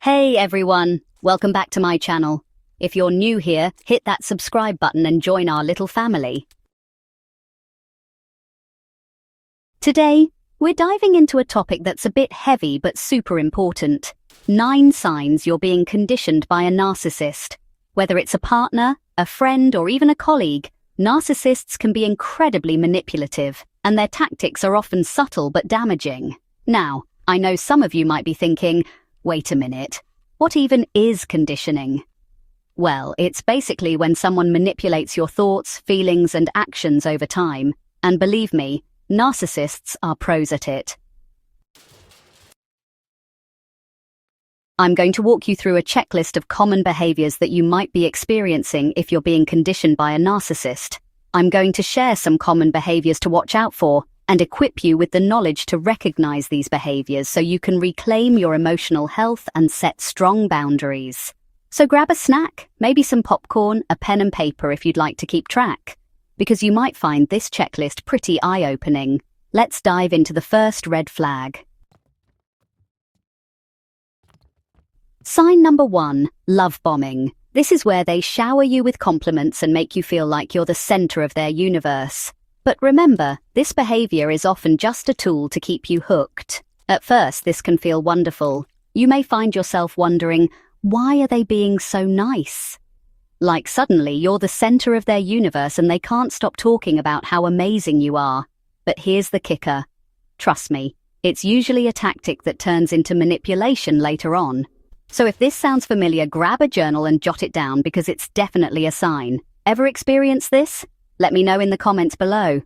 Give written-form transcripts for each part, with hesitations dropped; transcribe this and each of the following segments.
Hey everyone, welcome back to my channel. If you're new here, hit that subscribe button and join our little family. Today, we're diving into a topic that's a bit heavy but super important. 9 signs you're being conditioned by a narcissist. Whether it's a partner, a friend, or even a colleague, narcissists can be incredibly manipulative, and their tactics are often subtle but damaging. Now, I know some of you might be thinking, wait a minute, what even is conditioning? Well, it's basically when someone manipulates your thoughts, feelings, and actions over time. And believe me, narcissists are pros at it. I'm going to walk you through a checklist of common behaviors that you might be experiencing if you're being conditioned by a narcissist. I'm going to share some common behaviors to watch out for and equip you with the knowledge to recognize these behaviors so you can reclaim your emotional health and set strong boundaries. So grab a snack, maybe some popcorn, a pen and paper if you'd like to keep track, because you might find this checklist pretty eye-opening. Let's dive into the first red flag. Sign number 1, love bombing. This is where they shower you with compliments and make you feel like you're the center of their universe. But remember, this behavior is often just a tool to keep you hooked. At first, this can feel wonderful. You may find yourself wondering, why are they being so nice? Like suddenly you're the center of their universe and they can't stop talking about how amazing you are. But here's the kicker. Trust me, it's usually a tactic that turns into manipulation later on. So if this sounds familiar, grab a journal and jot it down because it's definitely a sign. Ever experienced this? Let me know in the comments below.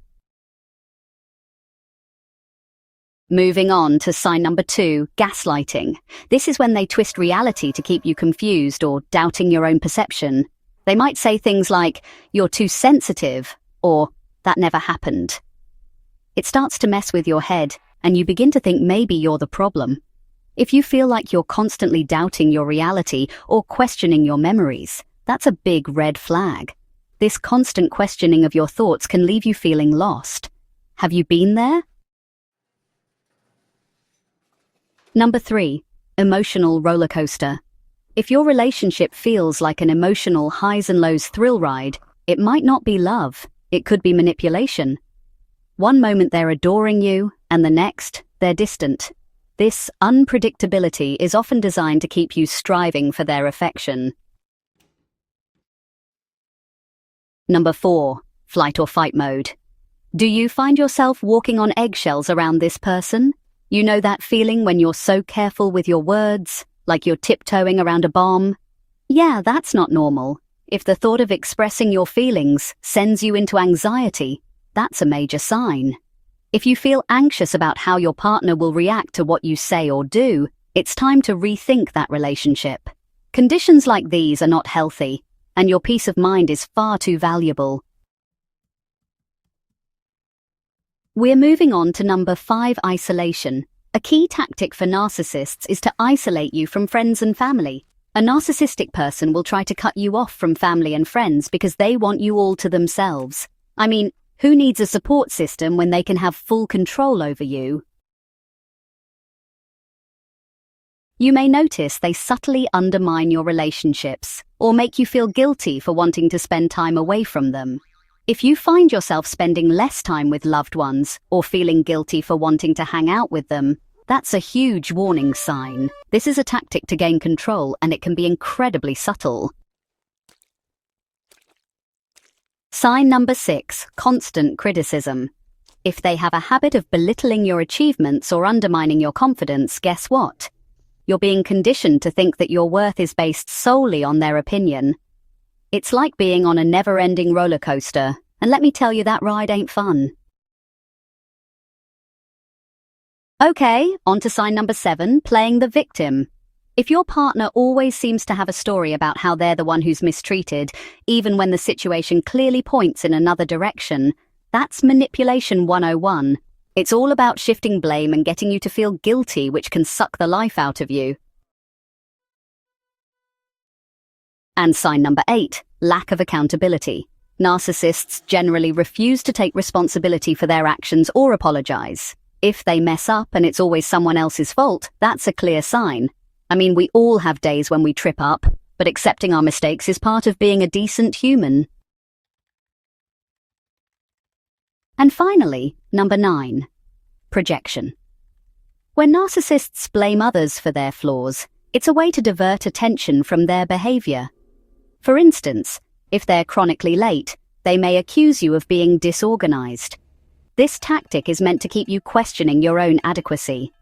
Moving on to sign number 2, gaslighting. This is when they twist reality to keep you confused or doubting your own perception. They might say things like, "You're too sensitive," or "That never happened." It starts to mess with your head, and you begin to think maybe you're the problem. If you feel like you're constantly doubting your reality or questioning your memories, that's a big red flag. This constant questioning of your thoughts can leave you feeling lost. Have you been there? Number 3, emotional roller coaster. If your relationship feels like an emotional highs and lows thrill ride, it might not be love. It could be manipulation. One moment they're adoring you, and the next, they're distant. This unpredictability is often designed to keep you striving for their affection. Number 4, flight or fight mode. Do you find yourself walking on eggshells around this person? You know that feeling when you're so careful with your words, like you're tiptoeing around a bomb? Yeah, that's not normal. If the thought of expressing your feelings sends you into anxiety, that's a major sign. If you feel anxious about how your partner will react to what you say or do, it's time to rethink that relationship. Conditions like these are not healthy, and your peace of mind is far too valuable. We're moving on to number 5, isolation. A key tactic for narcissists is to isolate you from friends and family. A narcissistic person will try to cut you off from family and friends because they want you all to themselves. I mean, who needs a support system when they can have full control over you? You may notice they subtly undermine your relationships or make you feel guilty for wanting to spend time away from them. If you find yourself spending less time with loved ones or feeling guilty for wanting to hang out with them, that's a huge warning sign. This is a tactic to gain control, and it can be incredibly subtle. Sign number 6, constant criticism. If they have a habit of belittling your achievements or undermining your confidence, guess what? You're being conditioned to think that your worth is based solely on their opinion. It's like being on a never-ending roller coaster, and let me tell you, that ride ain't fun. Okay, on to sign number 7, playing the victim. If your partner always seems to have a story about how they're the one who's mistreated, even when the situation clearly points in another direction, that's manipulation 101. It's all about shifting blame and getting you to feel guilty, which can suck the life out of you. And sign number 8, lack of accountability. Narcissists generally refuse to take responsibility for their actions or apologize. If they mess up and it's always someone else's fault, that's a clear sign. I mean, we all have days when we trip up, but accepting our mistakes is part of being a decent human. And finally, number 9, projection. When narcissists blame others for their flaws, it's a way to divert attention from their behavior. For instance, if they're chronically late, they may accuse you of being disorganized. This tactic is meant to keep you questioning your own adequacy.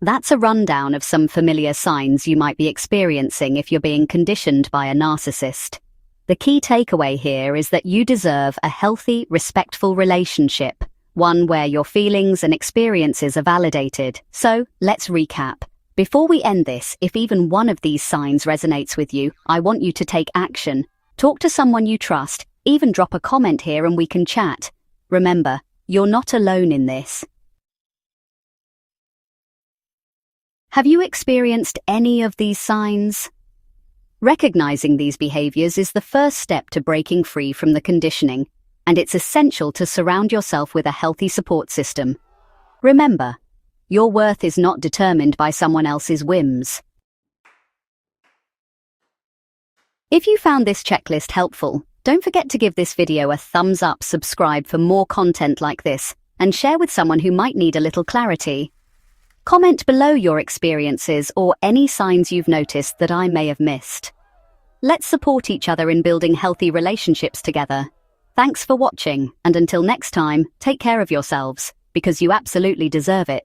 That's a rundown of some familiar signs you might be experiencing if you're being conditioned by a narcissist. The key takeaway here is that you deserve a healthy, respectful relationship, one where your feelings and experiences are validated. So, let's recap. Before we end this, if even one of these signs resonates with you, I want you to take action. Talk to someone you trust, even drop a comment here and we can chat. Remember, you're not alone in this. Have you experienced any of these signs? Recognizing these behaviors is the first step to breaking free from the conditioning, and it's essential to surround yourself with a healthy support system. Remember, your worth is not determined by someone else's whims. If you found this checklist helpful, don't forget to give this video a thumbs up, subscribe for more content like this, and share with someone who might need a little clarity. Comment below your experiences or any signs you've noticed that I may have missed. Let's support each other in building healthy relationships together. Thanks for watching, and until next time, take care of yourselves, because you absolutely deserve it.